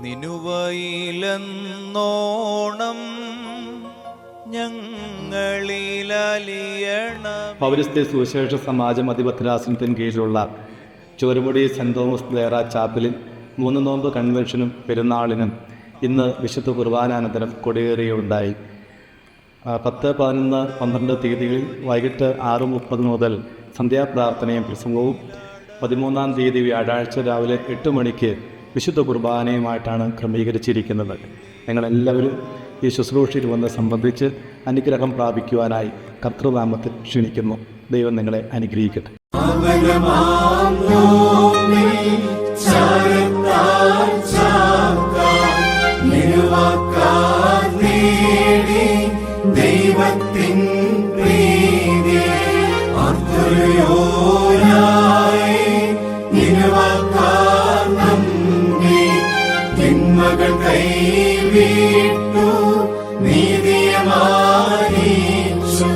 നിനുവയിലെന്നോണം ഞങ്ങളിലലിയണം. പൗരസ്ത്യ സുവിശേഷ സമാജം അധിപത്രാസനത്തിന് കീഴിലുള്ള ചോരുമുടി സെൻറ് തോമസ് ദേറ ചാപ്പലിൽ 3 നോമ്പ് കൺവെൻഷനും പെരുന്നാളിനും ഇന്ന് വിശുദ്ധ കുർബാനാനന്തരം കൊടിയേറുകയുണ്ടായി. 10, 11, 12 തീയതികളിൽ വൈകിട്ട് 6:30 മുതൽ സന്ധ്യാപ്രാർത്ഥനയും പ്രസംഗവും 13-ാം തീയതി വ്യാഴാഴ്ച രാവിലെ 8 മണിക്ക് വിശുദ്ധ കുർബാനയുമായിട്ടാണ് ക്രമീകരിച്ചിരിക്കുന്നത്. നിങ്ങളെല്ലാവരും ഈ ശുശ്രൂഷയിൽ വന്ന് സംബന്ധിച്ച് അനുഗ്രഹം പ്രാപിക്കുവാനായി കർത്തൃനാമത്തിൽ ക്ഷണിക്കുന്നു. ദൈവം നിങ്ങളെ അനുഗ്രഹിക്കട്ടെ. ദൈവത്തിൻ പ്രീതി തിന്മകൾ കൈവിട്ടു നീതിയെ മാനിച്ചു.